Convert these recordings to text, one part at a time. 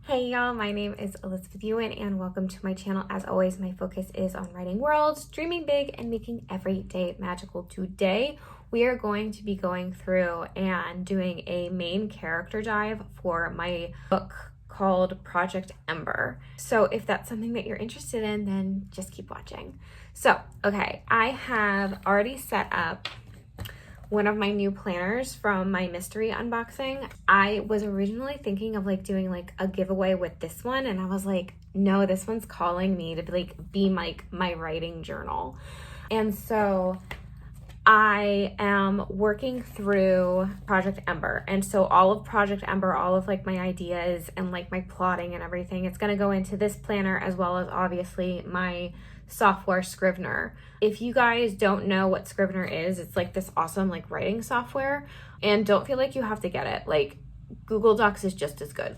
Hey y'all, my name is Elizabeth Ewan and welcome to my channel. As always, my focus is on writing worlds, dreaming big, and making every day magical. Today, we are going to be going through and doing a main character dive for my book called Project Ember. So if that's something that you're interested in, then just keep watching. So, okay, I have already set up one of my new planners from my mystery unboxing. I was originally thinking of doing a giveaway with this one, and I was like, no, this one's calling me to be my writing journal. And so I am working through Project Ember. And so all of Project Ember, all of my ideas and my plotting and everything, it's going to go into this planner, as well as obviously my software Scrivener. If you guys don't know what Scrivener is, it's this awesome writing software, and don't feel like you have to get it. Google Docs is just as good.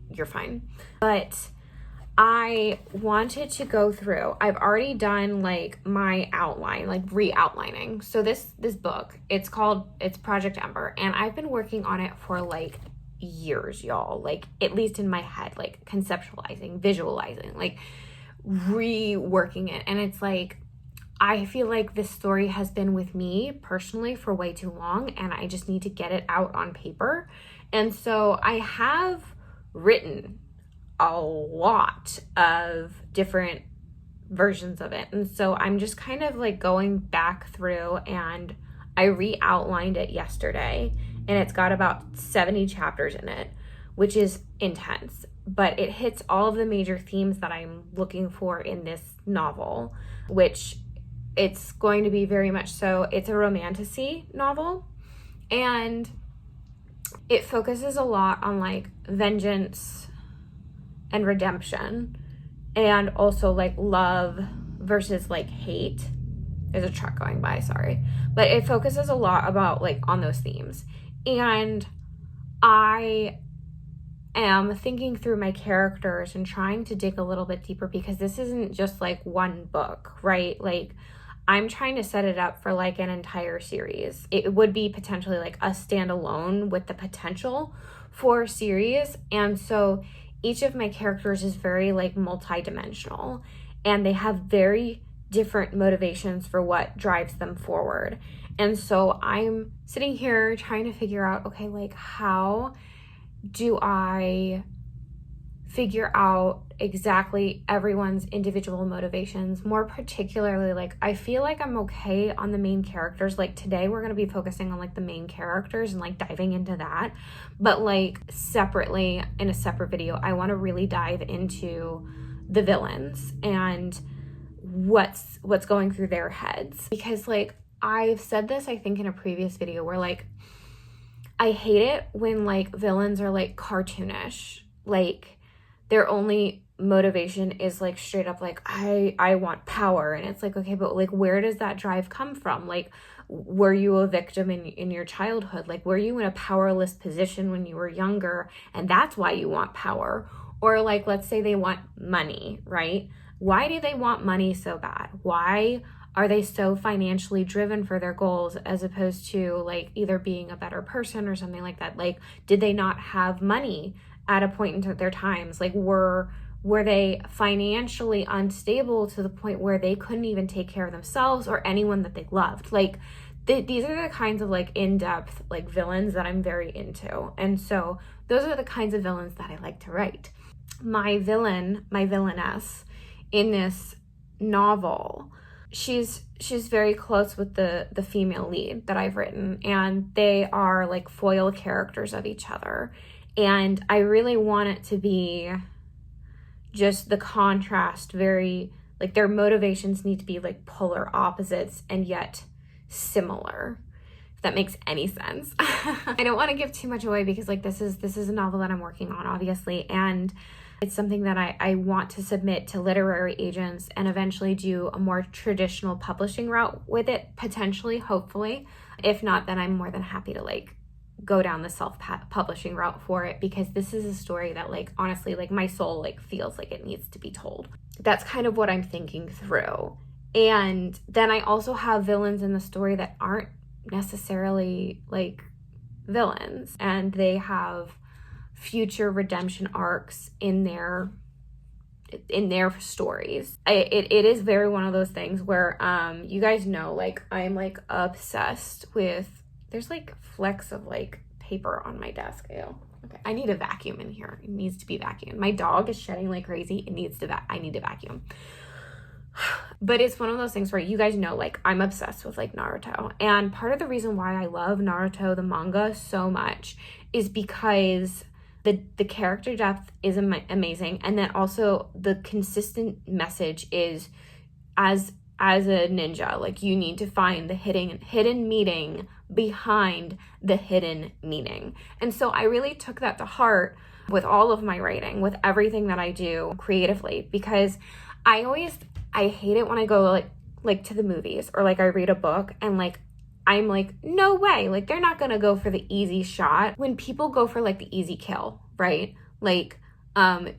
You're fine. But I wanted to go through, I've already done my outline, re-outlining. So this book, it's Project Ember, and I've been working on it for years, y'all. At least in my head, conceptualizing, visualizing, reworking it. And it's I feel like this story has been with me personally for way too long, and I just need to get it out on paper. And so I have written a lot of different versions of it. And so I'm just kind of going back through, and I re-outlined it yesterday, and it's got about 70 chapters in it, which is intense, but it hits all of the major themes that I'm looking for in this novel, which it's going to be very much so. It's a romantasy novel, and it focuses a lot on vengeance and redemption, and also love versus hate. There's a truck going by, sorry. But it focuses a lot about on those themes. And I am thinking through my characters and trying to dig a little bit deeper, because this isn't just one book, right? I'm trying to set it up for an entire series. It would be potentially a standalone with the potential for a series. And so each of my characters is very multi-dimensional, and they have very different motivations for what drives them forward. And so I'm sitting here trying to figure out, okay, how do I figure out exactly everyone's individual motivations? More particularly, I feel I'm okay on the main characters. Today we're going to be focusing on the main characters and diving into that. But separately, in a separate video, I want to really dive into the villains and what's going through their heads. Because I've said this, I think, in a previous video, where I hate it when villains are cartoonish. Their only motivation is straight up I want power. And it's okay, but where does that drive come from? Were you a victim in your childhood? Were you in a powerless position when you were younger, and that's why you want power? Or let's say they want money, right? Why do they want money so bad? Why are they so financially driven for their goals, as opposed to either being a better person or something like that? Did they not have money at a point in their times? Were they financially unstable to the point where they couldn't even take care of themselves or anyone that they loved? These are the kinds of in-depth villains that I'm very into. And so those are the kinds of villains that I like to write. My villainess in this novel, she's very close with the female lead that I've written, and they are foil characters of each other. And I really want it to be just the contrast, very their motivations need to be polar opposites and yet similar, if that makes any sense. I don't want to give too much away, because this is a novel that I'm working on, obviously, and it's something that I want to submit to literary agents and eventually do a more traditional publishing route with it, potentially, hopefully. If not, then I'm more than happy to go down the self-publishing route for it, because this is a story that honestly my soul feels it needs to be told. That's kind of what I'm thinking through. And then I also have villains in the story that aren't necessarily villains, and they have future redemption arcs in their stories. It is very one of those things where you guys know, like, I'm like obsessed with, there's like flecks of like paper on my desk. Ew. Okay, I need a vacuum in here. It needs to be vacuumed. My dog is shedding like crazy. I need to vacuum. But it's one of those things where you guys know, like, I'm obsessed with like Naruto. And part of the reason why I love Naruto, the manga, so much is because the character depth is amazing. And then also the consistent message is, as a ninja, like, you need to find the hidden meaning behind the hidden meaning. And so I really took that to heart with all of my writing, with everything that I do creatively, because I hate it when I go like to the movies, or like I read a book and like I'm like, no way, like they're not gonna go for the easy shot. When people go for like the easy kill, right? Like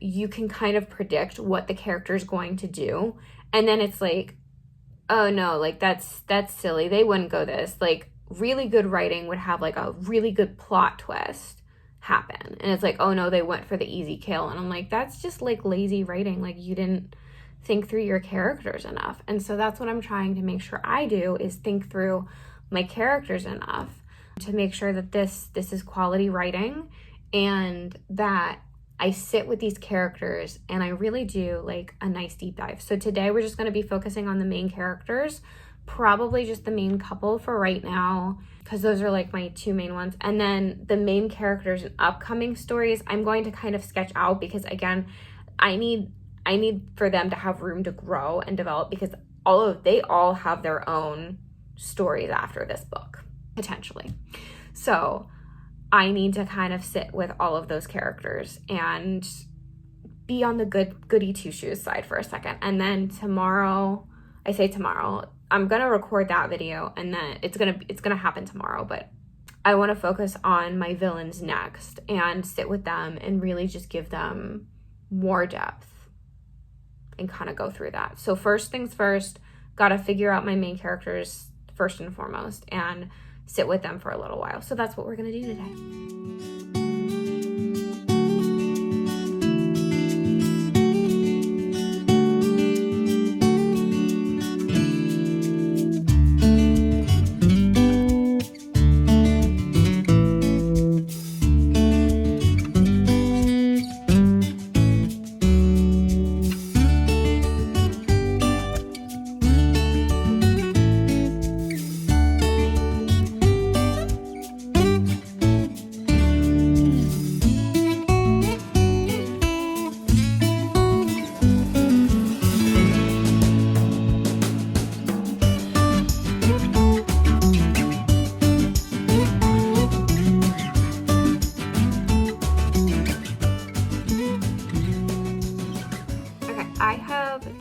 you can kind of predict what the character is going to do, and then it's like, oh no, like that's silly. They wouldn't go this. Like, really good writing would have like a really good plot twist happen, and it's like, oh no, they went for the easy kill. And I'm like, that's just like lazy writing. Like, you didn't think through your characters enough. And so that's what I'm trying to make sure I do, is think through my characters enough to make sure that this is quality writing, and that I sit with these characters and I really do like a nice deep dive. So today we're just going to be focusing on the main characters, probably just the main couple for right now, because those are like my two main ones. And then the main characters in upcoming stories, I'm going to kind of sketch out, because again, I need for them to have room to grow and develop, because they all have their own stories after this book, potentially. So I need to kind of sit with all of those characters and be on the goody two shoes side for a second. And then tomorrow, I'm gonna record that video, and then it's gonna happen tomorrow, but I want to focus on my villains next and sit with them and really just give them more depth and kind of go through that. So first things first, gotta figure out my main characters first and foremost and sit with them for a little while. So that's what we're gonna do today.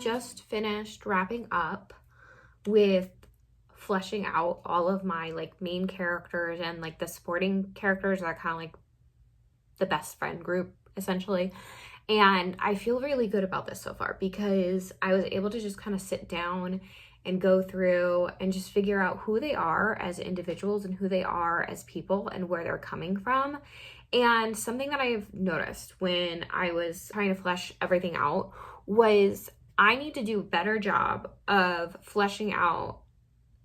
Just finished wrapping up with fleshing out all of my like main characters and like the supporting characters that are kind of like the best friend group essentially. And I feel really good about this so far, because I was able to just kind of sit down and go through and just figure out who they are as individuals and who they are as people and where they're coming from. And something that I've noticed when I was trying to flesh everything out was I need to do a better job of fleshing out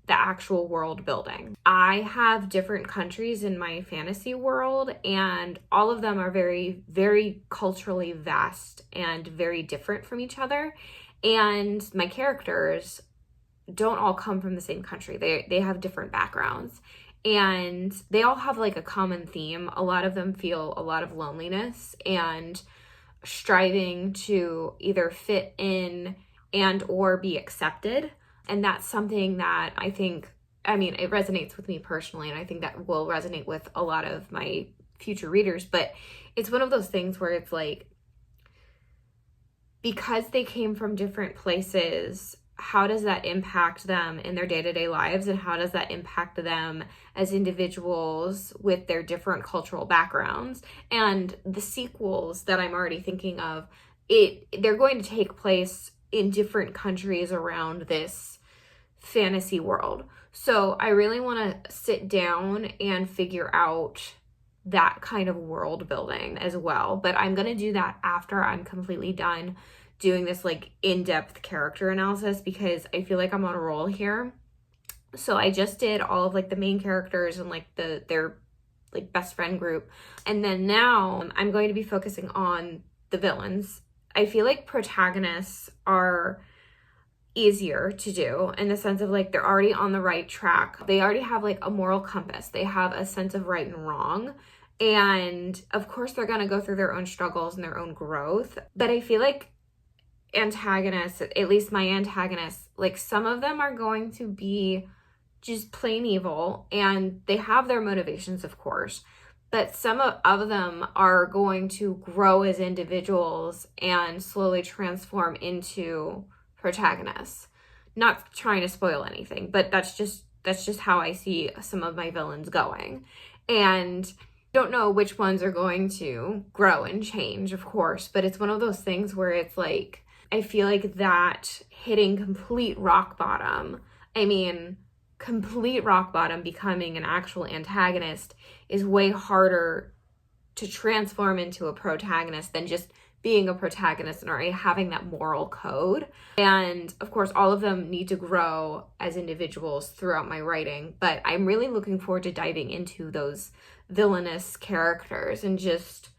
the actual world building. I have different countries in my fantasy world, and all of them are very, very culturally vast and very different from each other. And my characters don't all come from the same country. They have different backgrounds, and they all have like a common theme. A lot of them feel a lot of loneliness and striving to either fit in and or be accepted. And that's something that I think, I mean, it resonates with me personally, and I think that will resonate with a lot of my future readers. But it's one of those things where it's like, because they came from different places, how does that impact them in their day-to-day lives, and how does that impact them as individuals with their different cultural backgrounds? And the sequels that I'm already thinking of, they're going to take place in different countries around this fantasy world. So I really want to sit down and figure out that kind of world building as well. But I'm going to do that after I'm completely done doing this like in-depth character analysis, because I feel like I'm on a roll here. So I just did all of like the main characters and like their like best friend group. And then now I'm going to be focusing on the villains. I feel like protagonists are easier to do in the sense of like they're already on the right track. They already have like a moral compass. They have a sense of right and wrong. And of course they're going to go through their own struggles and their own growth. But I feel like antagonists, at least my antagonists, like some of them are going to be just plain evil, and they have their motivations, of course, but some of them are going to grow as individuals and slowly transform into protagonists. Not trying to spoil anything, but that's just how I see some of my villains going. And don't know which ones are going to grow and change, of course, but it's one of those things where it's like, I feel like that hitting complete rock bottom, complete rock bottom, becoming an actual antagonist is way harder to transform into a protagonist than just being a protagonist and already having that moral code. And of course, all of them need to grow as individuals throughout my writing, but I'm really looking forward to diving into those villainous characters and just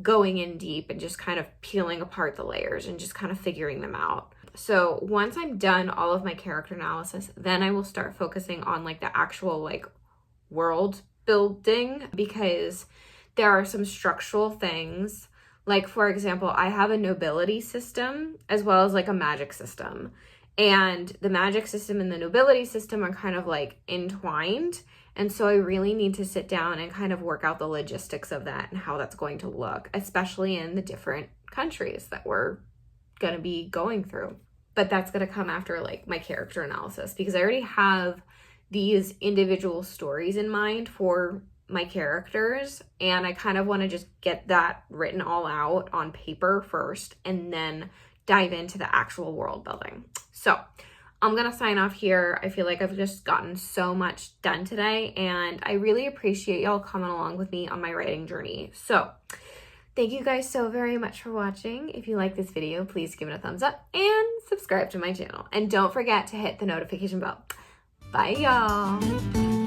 going in deep and just kind of peeling apart the layers and just kind of figuring them out. So once I'm done all of my character analysis, then I will start focusing on like the actual like world building, because there are some structural things. Like, for example, I have a nobility system as well as like a magic system. And the magic system and the nobility system are kind of like entwined. And so I really need to sit down and kind of work out the logistics of that and how that's going to look, especially in the different countries that we're going to be going through. But that's going to come after like my character analysis, because I already have these individual stories in mind for my characters, and I kind of want to just get that written all out on paper first and then dive into the actual world building. So I'm going to sign off here. I feel like I've just gotten so much done today, and I really appreciate y'all coming along with me on my writing journey. So thank you guys so very much for watching. If you like this video, please give it a thumbs up and subscribe to my channel. And don't forget to hit the notification bell. Bye, y'all.